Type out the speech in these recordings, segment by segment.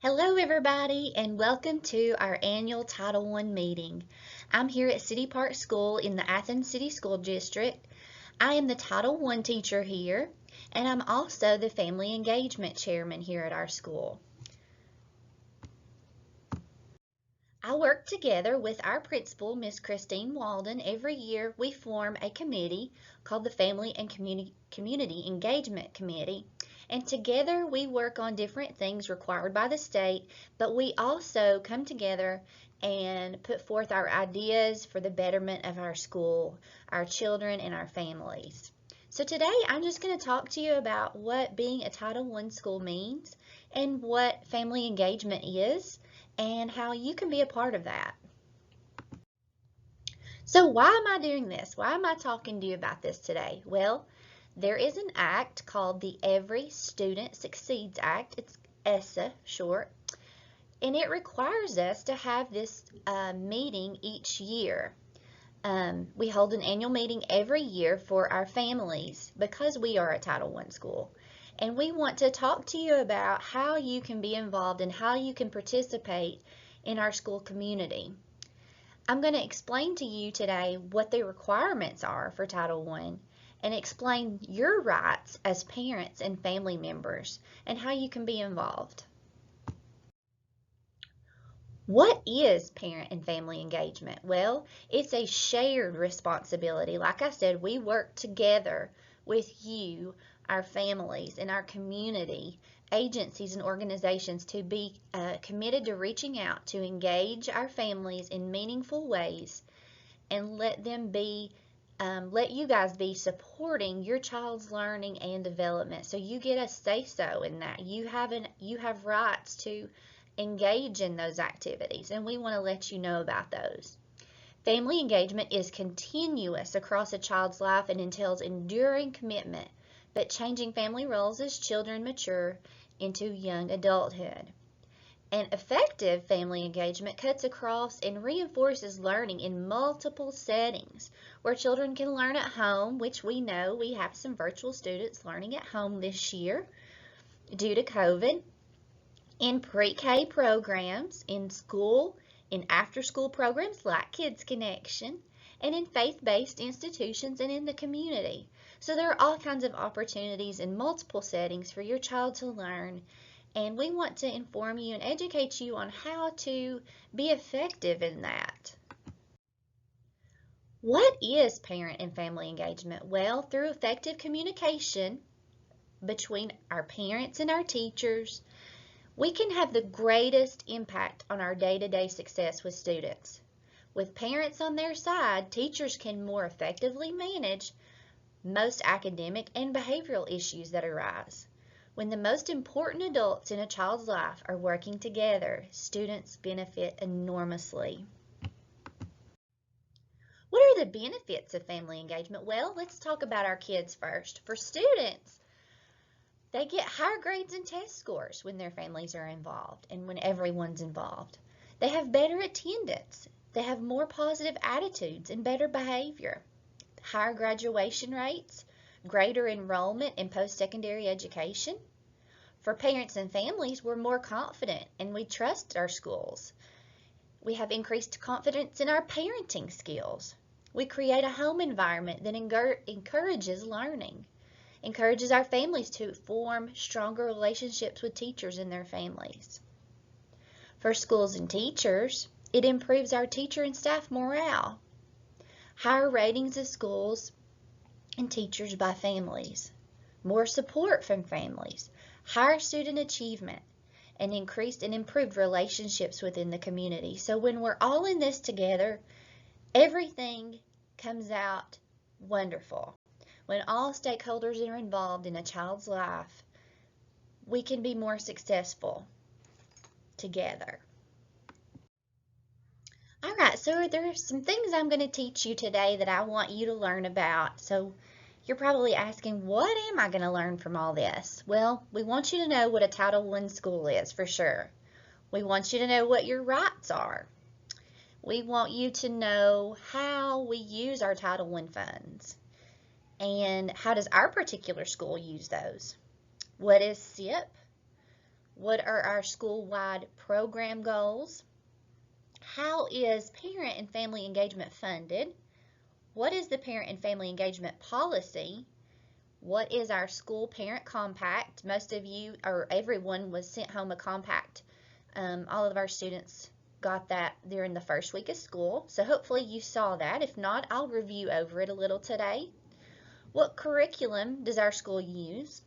Hello, everybody, and welcome to our annual Title I meeting. I'm here at City Park School in the Athens City School District. I am the Title I teacher here, and I'm also the Family Engagement Chairman here at our school. I work together with our principal, Miss Christine Walden. Every year we form a committee called the Family and Community Engagement Committee. And together we work on different things required by the state, but we also come together and put forth our ideas for the betterment of our school, our children, and our families. So today I'm just going to talk to you about what being a Title I school means and what family engagement is and how you can be a part of that. So why am I doing this? Why am I talking to you about this today? Well, there is an act called the Every Student Succeeds Act. It's ESSA short, and it requires us to have this meeting each year. We hold an annual meeting every year for our families because we are a Title I school. And we want to talk to you about how you can be involved and how you can participate in our school community. I'm going to explain to you today what the requirements are for Title I and explain your rights as parents and family members and how you can be involved. What is parent and family engagement? Well, it's a shared responsibility. Like I said, we work together with you, our families, and our community, agencies and organizations to be committed to reaching out to engage our families in meaningful ways and let you guys be supporting your child's learning and development. So you get a say-so in that. You have rights to engage in those activities, and we want to let you know about those. Family engagement is continuous across a child's life and entails enduring commitment, but changing family roles as children mature into young adulthood. And effective family engagement cuts across and reinforces learning in multiple settings where children can learn at home, which we know we have some virtual students learning at home this year due to COVID, in pre-K programs, in school, in after-school programs like Kids Connection, and in faith-based institutions and in the community. So there are all kinds of opportunities in multiple settings for your child to learn, and we want to inform you and educate you on how to be effective in that. What is parent and family engagement? Well, through effective communication between our parents and our teachers, we can have the greatest impact on our day-to-day success with students. With parents on their side, teachers can more effectively manage most academic and behavioral issues that arise. When the most important adults in a child's life are working together, students benefit enormously. What are the benefits of family engagement? Well, let's talk about our kids first. For students, they get higher grades and test scores when their families are involved and when everyone's involved. They have better attendance. They have more positive attitudes and better behavior. Higher graduation rates, greater enrollment in post-secondary education. For parents and families, we're more confident and we trust our schools. We have increased confidence in our parenting skills. We create a home environment that encourages learning, encourages our families to form stronger relationships with teachers and their families. For schools and teachers, it improves our teacher and staff morale. Higher ratings of schools and teachers by families, more support from families, higher student achievement, and increased and improved relationships within the community. So when we're all in this together, everything comes out wonderful. When all stakeholders are involved in a child's life, we can be more successful together. All right, so there are some things I'm going to teach you today that I want you to learn about. So you're probably asking, what am I going to learn from all this? Well, we want you to know what a Title I school is for sure. We want you to know what your rights are. We want you to know how we use our Title I funds and how does our particular school use those. What is SIP? What are our school-wide program goals? How is parent and family engagement funded? What is the parent and family engagement policy? What is our school parent compact? Most of you, or everyone, was sent home a compact. All of our students got that during the first week of school, so hopefully you saw that. If not, I'll review over it a little today. What curriculum does our school use?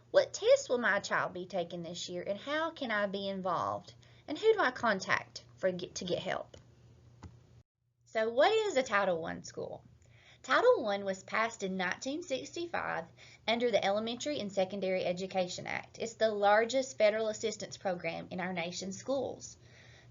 What tests will my child be taking this year, and how can I be involved? And who do I contact to get help? So what is a Title I school? Title I was passed in 1965 under the Elementary and Secondary Education Act. It's the largest federal assistance program in our nation's schools.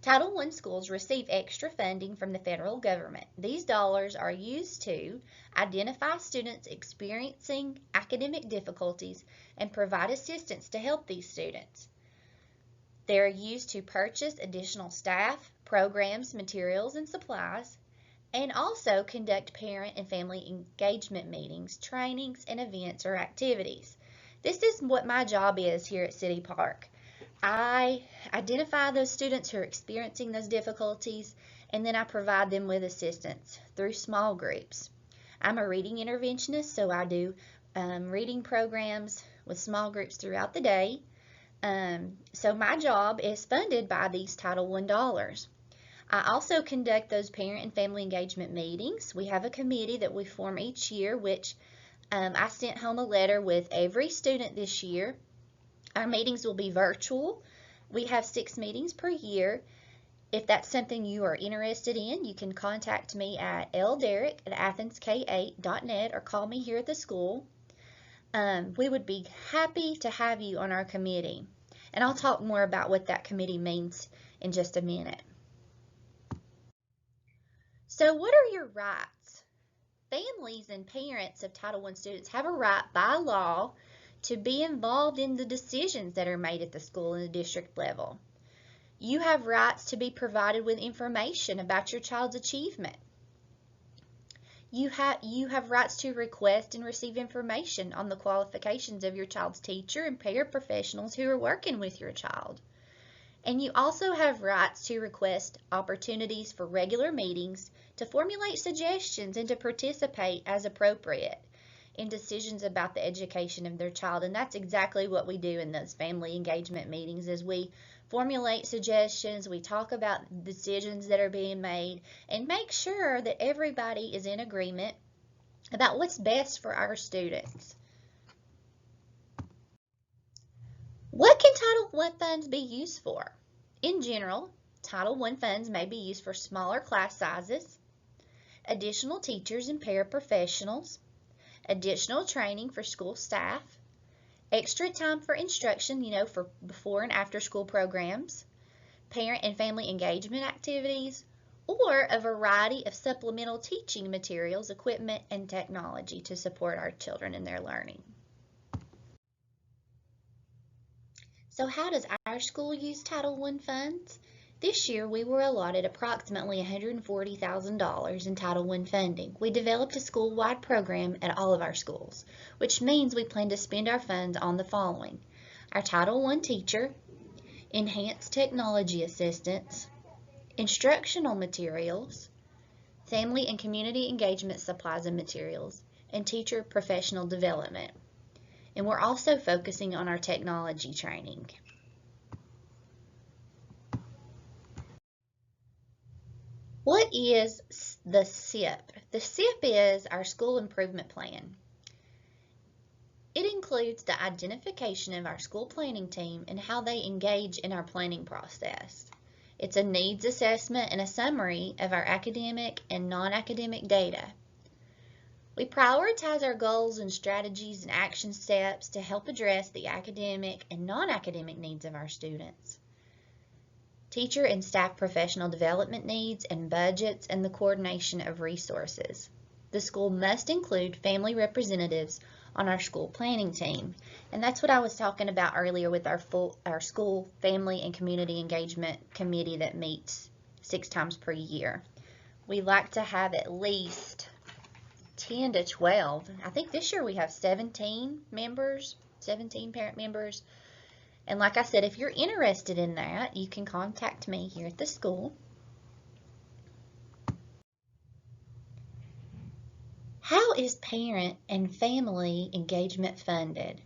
Title I schools receive extra funding from the federal government. These dollars are used to identify students experiencing academic difficulties and provide assistance to help these students. They are used to purchase additional staff, programs, materials, and supplies, and also conduct parent and family engagement meetings, trainings, and events or activities. This is what my job is here at City Park. I identify those students who are experiencing those difficulties, and then I provide them with assistance through small groups. I'm a reading interventionist, so I do reading programs with small groups throughout the day. So my job is funded by these Title I dollars. I also conduct those parent and family engagement meetings. We have a committee that we form each year, which I sent home a letter with every student this year. Our meetings will be virtual. We have 6 meetings per year. If that's something you are interested in, you can contact me at lderrick@athens8.net or call me here at the school. We would be happy to have you on our committee. And I'll talk more about what that committee means in just a minute. So what are your rights? Families and parents of Title I students have a right by law to be involved in the decisions that are made at the school and the district level. You have rights to be provided with information about your child's achievement. You have rights to request and receive information on the qualifications of your child's teacher and paraprofessionals who are working with your child. And you also have rights to request opportunities for regular meetings, to formulate suggestions, and to participate as appropriate in decisions about the education of their child. And that's exactly what we do in those family engagement meetings, is we formulate suggestions, we talk about decisions that are being made, and make sure that everybody is in agreement about what's best for our students. What can Title I funds be used for? In general, Title I funds may be used for smaller class sizes, additional teachers and paraprofessionals, additional training for school staff, extra time for instruction, for before and after school programs, parent and family engagement activities, or a variety of supplemental teaching materials, equipment, and technology to support our children in their learning. So how does our school use Title I funds? This year, we were allotted approximately $140,000 in Title I funding. We developed a school-wide program at all of our schools, which means we plan to spend our funds on the following: our Title I teacher, enhanced technology assistance, instructional materials, family and community engagement supplies and materials, and teacher professional development. And we're also focusing on our technology training. What is the SIP? The SIP is our school improvement plan. It includes the identification of our school planning team and how they engage in our planning process. It's a needs assessment and a summary of our academic and non-academic data. We prioritize our goals and strategies and action steps to help address the academic and non-academic needs of our students, teacher and staff professional development needs and budgets, and the coordination of resources. The school must include family representatives on our school planning team, and that's what I was talking about earlier with our school family and community engagement committee that meets 6 times per year. We like to have at least 10 to 12. I think this year we have 17 members, 17 parent members, And like I said, if you're interested in that, you can contact me here at the school. How is parent and family engagement funded?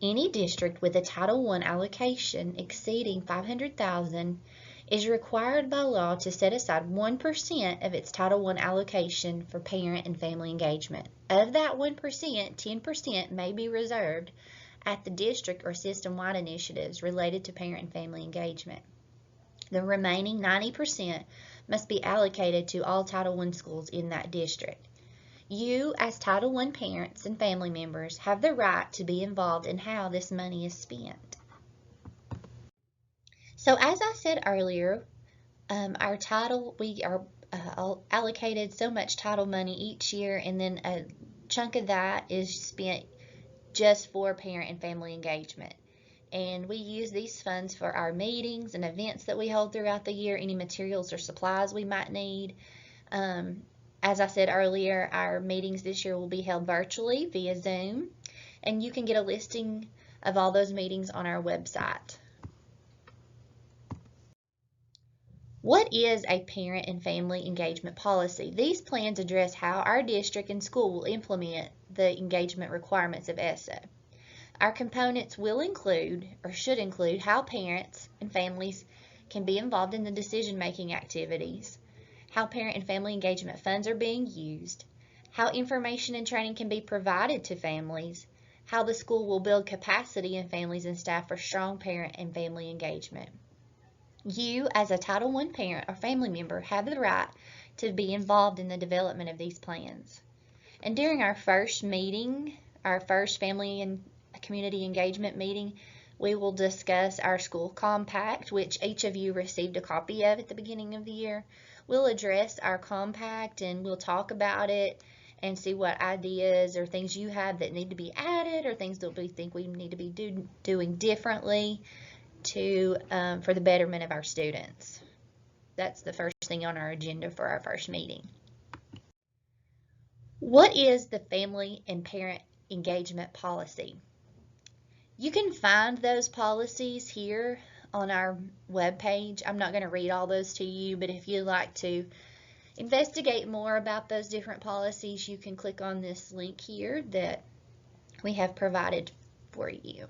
Any district with a Title I allocation exceeding $500,000 is required by law to set aside 1% of its Title I allocation for parent and family engagement. Of that 1%, 10% may be reserved at the district or system-wide initiatives related to parent and family engagement. The remaining 90% must be allocated to all Title I schools in that district. You, as Title I parents and family members, have the right to be involved in how this money is spent. So as I said earlier, we are allocated so much title money each year, and then a chunk of that is spent just for parent and family engagement. And we use these funds for our meetings and events that we hold throughout the year, any materials or supplies we might need. As I said earlier, our meetings this year will be held virtually via Zoom, and you can get a listing of all those meetings on our website. What is a parent and family engagement policy? These plans address how our district and school will implement the engagement requirements of ESSA. Our components will include, or should include, how parents and families can be involved in the decision-making activities, how parent and family engagement funds are being used, how information and training can be provided to families, how the school will build capacity in families and staff for strong parent and family engagement. You, as a Title I parent or family member, have the right to be involved in the development of these plans. And during our first meeting, our first family and community engagement meeting, we will discuss our school compact, which each of you received a copy of at the beginning of the year. We'll address our compact and we'll talk about it and see what ideas or things you have that need to be added or things that we think we need to be doing differently for the betterment of our students. That's the first thing on our agenda for our first meeting. What is the family and parent engagement policy? You can find those policies here on our webpage. I'm not going to read all those to you, but if you'd like to investigate more about those different policies, you can click on this link here that we have provided for you.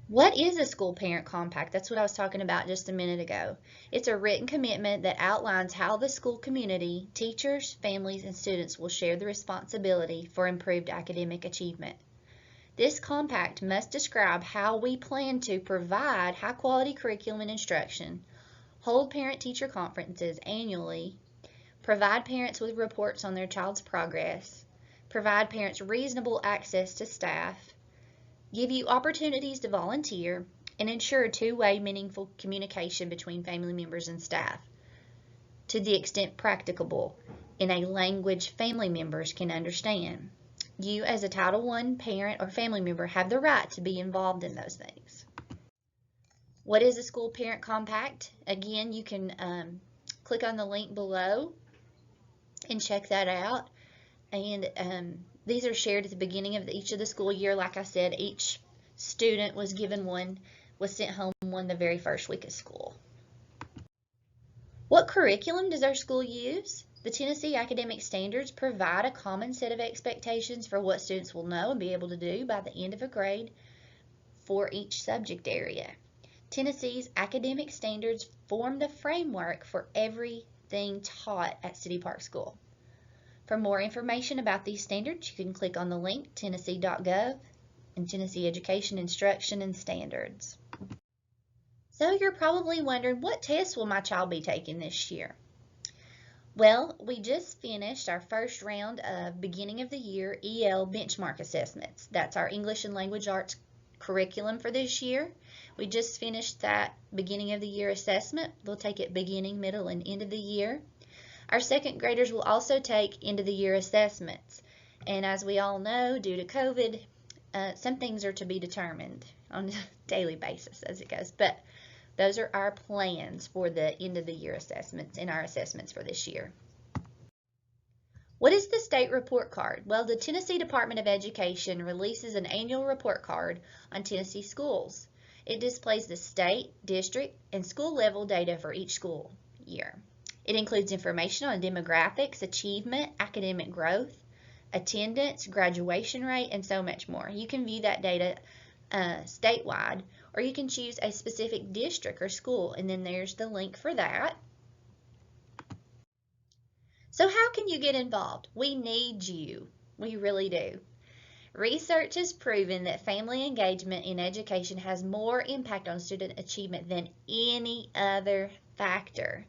What is a school parent compact? That's what I was talking about just a minute ago. It's a written commitment that outlines how the school community, teachers, families, and students will share the responsibility for improved academic achievement. This compact must describe how we plan to provide high-quality curriculum and instruction, hold parent-teacher conferences annually, provide parents with reports on their child's progress, provide parents reasonable access to staff, give you opportunities to volunteer, and ensure two-way meaningful communication between family members and staff, to the extent practicable, in a language family members can understand. You, as a Title I parent or family member, have the right to be involved in those things. What is a school parent compact? Again, you can click on the link below and check that out. And these are shared at the beginning of each of the school year. Like I said, each student was given one, was sent home one the very first week of school. What curriculum does our school use? The Tennessee Academic Standards provide a common set of expectations for what students will know and be able to do by the end of a grade for each subject area. Tennessee's academic standards form the framework for everything taught at City Park School. For more information about these standards, you can click on the link tennessee.gov and Tennessee Education Instruction and Standards. So you're probably wondering, what tests will my child be taking this year? Well, we just finished our first round of beginning of the year EL benchmark assessments. That's our English and Language Arts curriculum for this year. We just finished that beginning of the year assessment. They'll take it beginning, middle, and end of the year. Our second graders will also take end of the year assessments. And as we all know, due to COVID, some things are to be determined on a daily basis as it goes. But those are our plans for the end of the year assessments and our assessments for this year. What is the state report card? Well, the Tennessee Department of Education releases an annual report card on Tennessee schools. It displays the state, district, and school level data for each school year. It includes information on demographics, achievement, academic growth, attendance, graduation rate, and so much more. You can view that data statewide, or you can choose a specific district or school, and then there's the link for that. So how can you get involved? We need you. We really do. Research has proven that family engagement in education has more impact on student achievement than any other factor.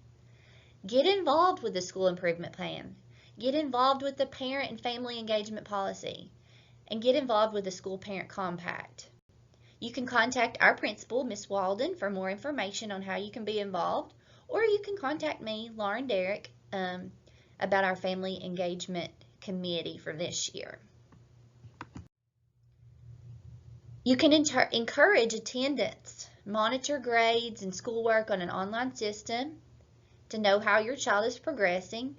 Get involved with the school improvement plan. Get involved with the parent and family engagement policy. And get involved with the school parent compact. You can contact our principal, Ms. Walden, for more information on how you can be involved, or you can contact me, Lauren Derrick, about our family engagement committee for this year. You can encourage attendance, monitor grades and schoolwork on an online system to know how your child is progressing.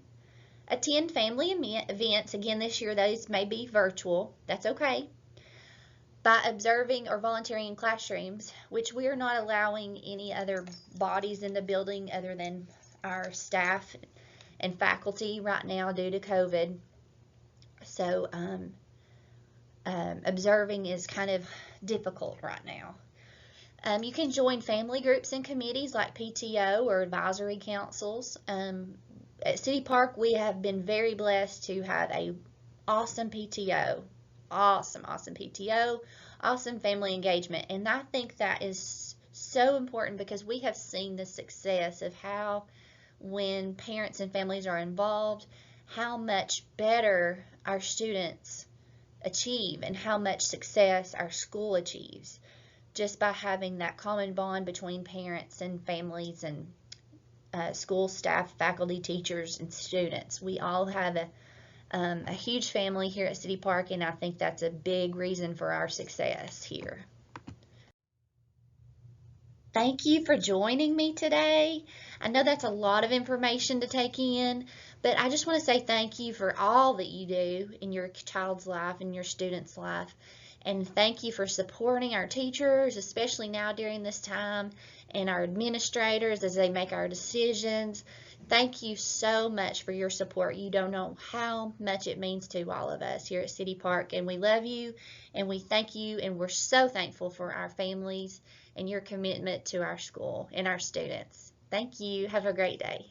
Attend family events, again this year those may be virtual, that's okay. By observing or volunteering in classrooms, which we are not allowing any other bodies in the building other than our staff and faculty right now due to COVID. So observing is kind of difficult right now. You can join family groups and committees like PTO or advisory councils. At City Park, we have been very blessed to have a awesome PTO, awesome PTO, awesome family engagement, and I think that is so important because we have seen the success of how when parents and families are involved, how much better our students achieve and how much success our school achieves just by having that common bond between parents and families and school staff, faculty, teachers, and students. We all have a huge family here at City Park, and I think that's a big reason for our success here. Thank you for joining me today. I know that's a lot of information to take in, but I just want to say thank you for all that you do in your child's life and your student's life. And thank you for supporting our teachers, especially now during this time, and our administrators as they make our decisions. Thank you so much for your support. You don't know how much it means to all of us here at City Park, and we love you, and we thank you, and we're so thankful for our families and your commitment to our school and our students. Thank you. Have a great day.